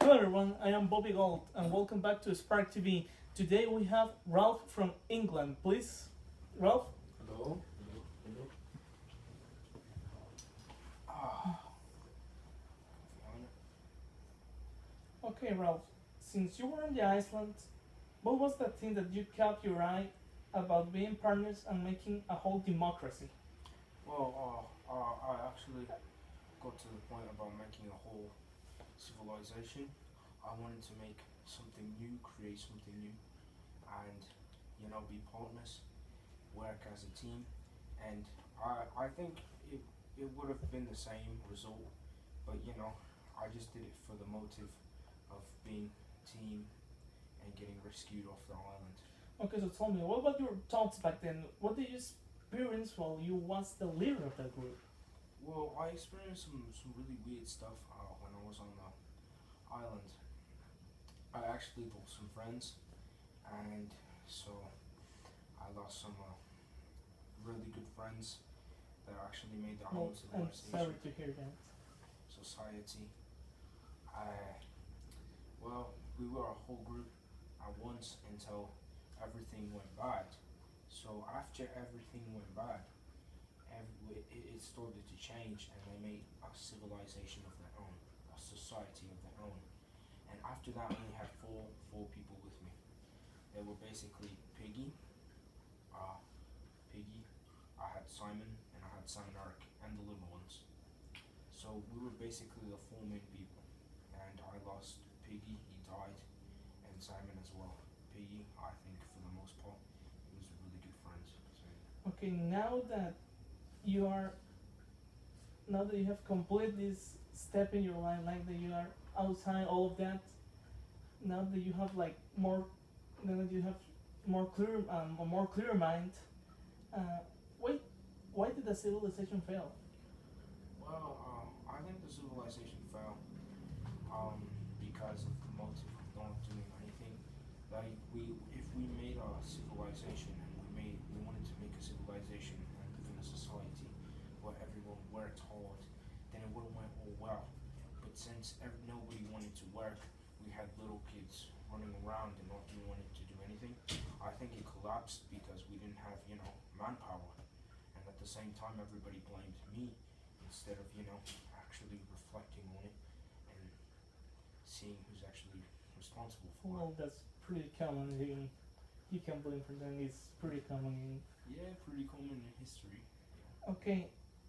Hello everyone, I am Bobby Gold and welcome back to Spark TV. Today we have Ralph from England. Please, Ralph. Hello. Hello. Ah. Okay, Ralph. Since you were in the Iceland, what was that thing that you caught your eye about being partners and making a whole democracy? Well, I actually got to the point about making a whole civilization. I wanted to make something new, create something new, and be partners, work as a team, and I think it would have been the same result, but I just did it for the motive of being team and getting rescued off the island. Okay, so tell me, what about your thoughts back then? What did you experience while you was the leader of that group? Well, I experienced some really weird stuff when I was on the island. I actually lost some friends, and so I lost some really good friends that actually made the Well, whole I'm sorry civilization to hear that. society. I well, we were a whole group at once until everything went bad. So after everything went bad, it started to change, and they made a civilization of their own, a society of their own. And after that, I only had four people with me. They were basically uh, Piggy. I had Simon, and I had Sam and Eric, and the little ones. So we were basically the four main people. And I lost Piggy, he died, and Simon as well. Piggy, I think for the most part, he was a really good friend. So, Okay, you are now that you have completed this step in your life, like that you are outside all of that, now that you have like more, now that you have a more clear mind, uh, why why did the civilization fail? well, I think the civilization fell because of the motive of not doing anything. Like if we made a civilization and we wanted to make a civilization and live in a society where everyone worked hard, then it would have went all well. But since nobody wanted to work, we had little kids running around and not doing wanting to do anything. I think it collapsed because we didn't have manpower, and at the same time everybody blamed me instead of actually reflecting on it and seeing who's actually responsible for Well, it. that's pretty common. You can blame for that. It's pretty common. Yeah, pretty common in history. Okay,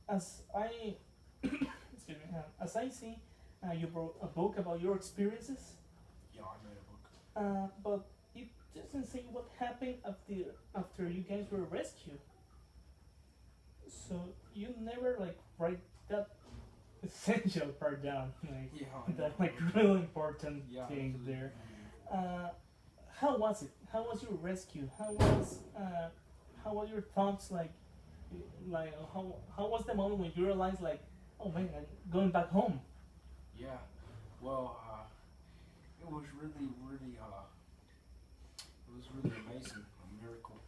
as I excuse me, as I see, you wrote a book about your experiences, Yeah, I made a book. but it doesn't say what happened after you guys were rescued. So you never like write that essential part down, like Yeah, I know. that like real important Yeah, thing absolutely. there. Uh, how was it? How was your rescue? How were your thoughts how was the moment when you realized like, oh man, I'm going back home? Yeah. Well, it was really amazing, a miracle.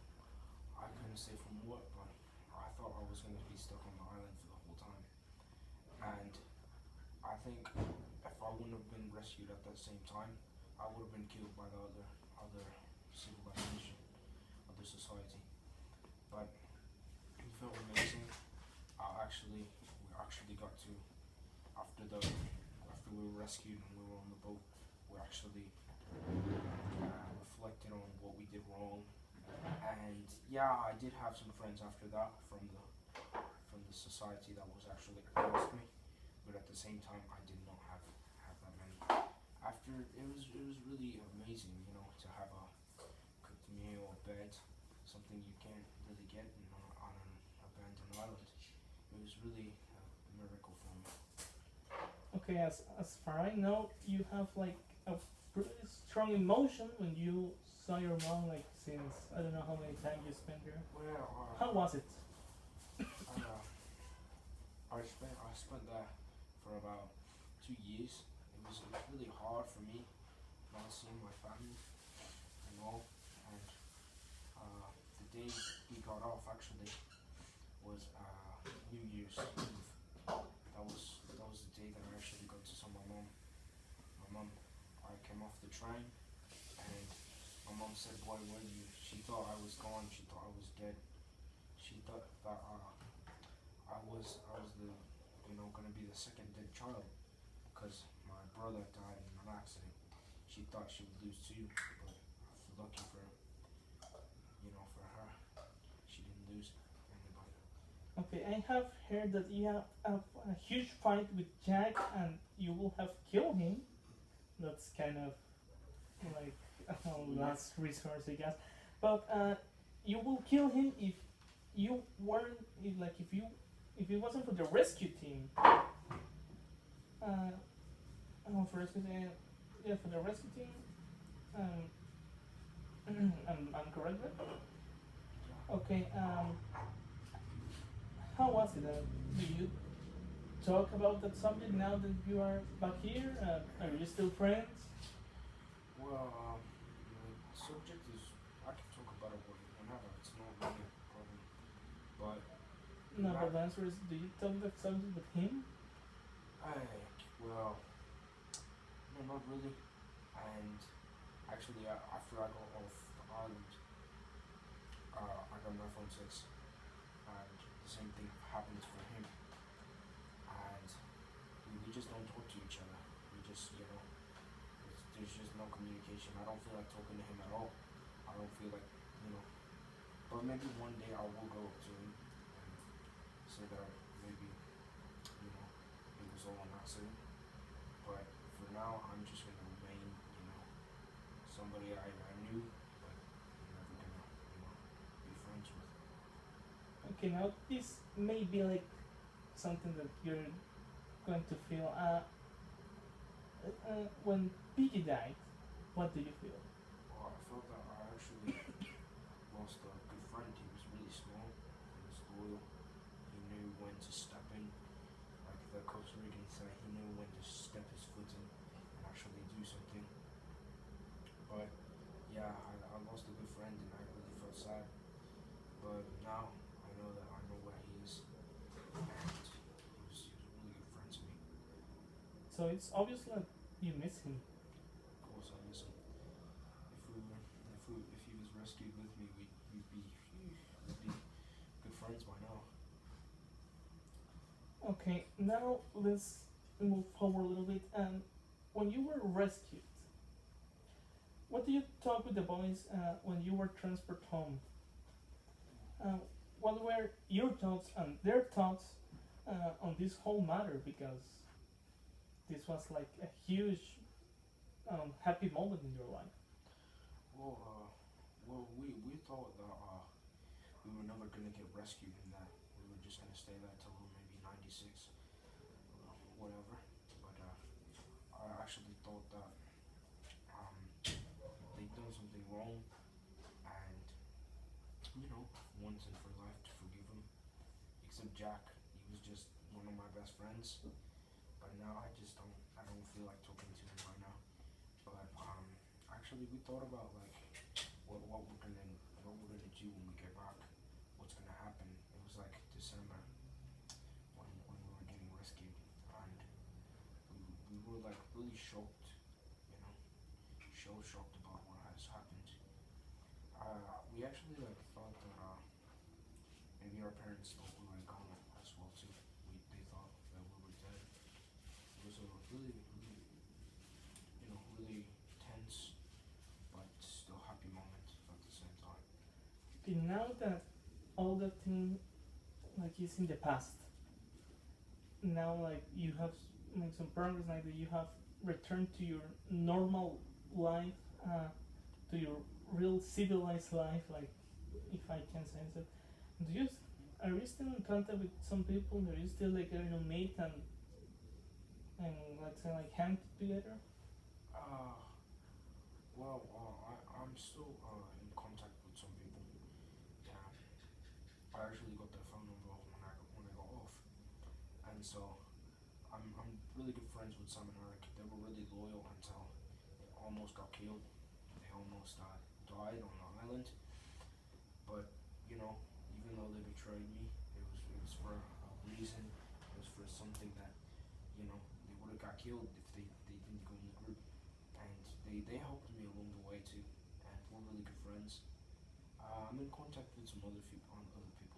I couldn't say from what, but I thought I was going to be stuck on the island for the whole time. And I think if I wouldn't have been rescued at that same time, I would have been killed by the other civilization, other society. But it felt amazing. We actually got to after we were rescued and we were on the boat. We actually reflected on what we did wrong, and yeah, I did have some friends after that from the society that was actually against me, but at the same time, I did not have that many. After it was really amazing, to have a cooked meal, a bed, something you can't really get on an abandoned island. It was really a miracle for me. Okay, as far I know, you have like a pretty strong emotion when you saw your mom, like since I don't know how many times you spent here. Well, How was it? uh, I spent there for about 2 years. It was really hard for me not seeing my family and all. And the day we got off actually was New Year's Eve. That was the day that I actually got to saw my mom. My mom came off the train, and my mom said, "Boy, where are you?" She thought I was gone. She thought I was dead. She thought that I was the gonna be the second dead child because my brother died in an accident. She thought she would lose too, but lucky for her, she didn't lose anybody. Okay, I have heard that you have a huge fight with Jack and you will have killed him. That's kind of like last resource, I guess. But you will kill him if you weren't if it wasn't for the rescue team. For rescue team, yeah, for the rescue team. Um, I'm correct there. Yeah. Okay. How was it? Do you talk about that subject now that you are back here? Are you still friends? Well, the subject is I can talk about it whenever. It's not really a problem. But No, not but the answer is, do you talk that subject with him? I well, no, not really. And actually, after I got off the island, I got my phone 6, and the same thing happens for him. And we just don't talk to each other. We just, there's just no communication. I don't feel like talking to him at all. I don't feel like, you know. But maybe one day I will go up to him and say that maybe, it was all an accident. But for now, I'm just gonna remain, somebody I knew, but I'm never gonna, be friends with. Okay, now this may be like something that you're going to feel. When Piggy died, what do you feel? Well, I felt that I actually lost a good friend. He was really small. He was loyal. He knew when to step in. Like the Costa Rican say, he knew when to step his foot in and actually do something. But yeah, I lost a good friend and I really felt sad. But now I know where he is, and he was a really good friend to me. So it's obvious that you miss him. Of course, I miss him. If he was rescued with me, we'd be good friends by now. Okay, now let's move forward a little bit. When you were rescued, what did you talk with the boys when you were transferred home? Uh, what were your thoughts and their thoughts on this whole matter? Because this was like a huge, happy moment in your life. Well, we thought that we were never gonna get rescued in that. We were just gonna stay there till maybe 96, whatever. But I actually thought that they'd done something wrong, and once and for life to forgive him. Except Jack, he was just one of my best friends. But now I don't feel like talking to him right now. But actually, we thought about like what we're gonna do when we get back. What's gonna happen? It was like December when we were getting rescued, and we were like really shocked, so shocked about what has happened. We actually like thought that maybe our parents thought we were gone as well too. They thought that we were dead. It was a really tense but still happy moment at the same time. Okay, now that all that thing like is in the past, now like you have made some progress, like that you have returned to your normal life, to your real civilized life, like if I can say so. Do you are you still in contact with some people? Are you still like meet and let's say like hang together? Uh, well, I'm still in contact with some people. Yeah, I actually got their phone number when I got off, and so I'm really good friends with Sam and Eric. They were really loyal until they almost got killed. They almost died on the island. But even though they betrayed me, it was for a reason. It was for something that they would have got killed if they didn't go in the group, and they they helped me along the way too, and we're really good friends. I'm in contact with some other people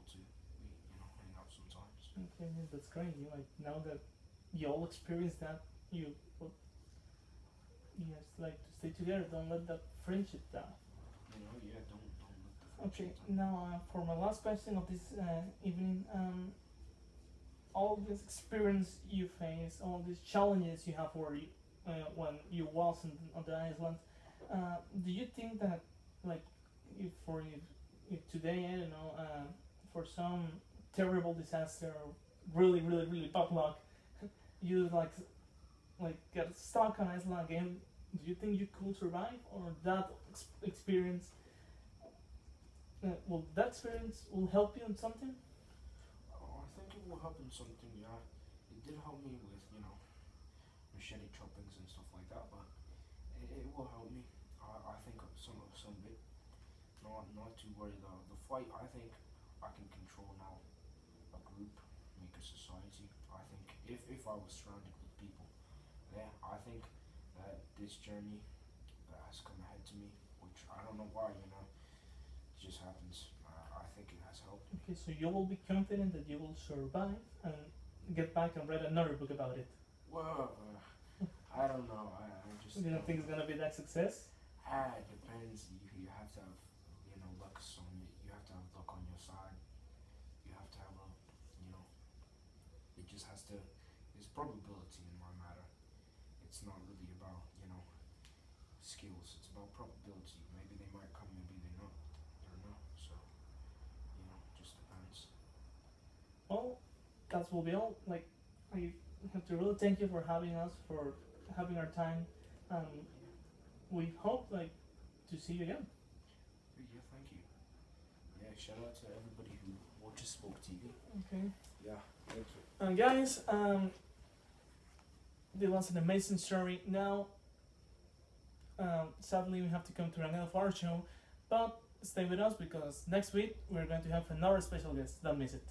too. We hang out sometimes. Okay, yeah, that's great. You like now that you all experienced that, you well, you have like to stay together. Don't let that friendship down. Yeah, don't let the Okay, friendship down. now for my last question of this evening, all this experience you face, all these challenges you have when you was on the island, do you think that like if today I don't know for some terrible disaster or really bad luck, you get stuck on Iceland again? Do you think you could survive, or that experience? Will that experience will help you in something? I think it will help in something. Yeah, it did help me with machete choppings and stuff like that, but it will help me. I think some bit. Not too worried. The fight, I think I can control now. A group, make a society. I think if I was surrounded with people, yeah, I think that this journey that has come ahead to me, which I don't know why, it just happens. I think it has helped me. Okay, so you will be confident that you will survive and get back and write another book about it. Well, I don't know. I just You don't think it's gonna be that success? It depends. You have to have luck on it. You have to have luck on your side. You have to have it just has to. There's probability in my matter. It's not really about skills. It's about probability. Maybe they might come. Maybe they not. They're not. So just depends. Well, that will be all. Like, I have to really thank you for having us, for having our time. We hope to see you again. Yeah, thank you. Yeah, shout out to everybody who watches Spoke TV. Okay. Yeah, thank you. And guys, it was an amazing story. Now, sadly, we have to come to an end of our show, but stay with us because next week we're going to have another special guest. Don't miss it.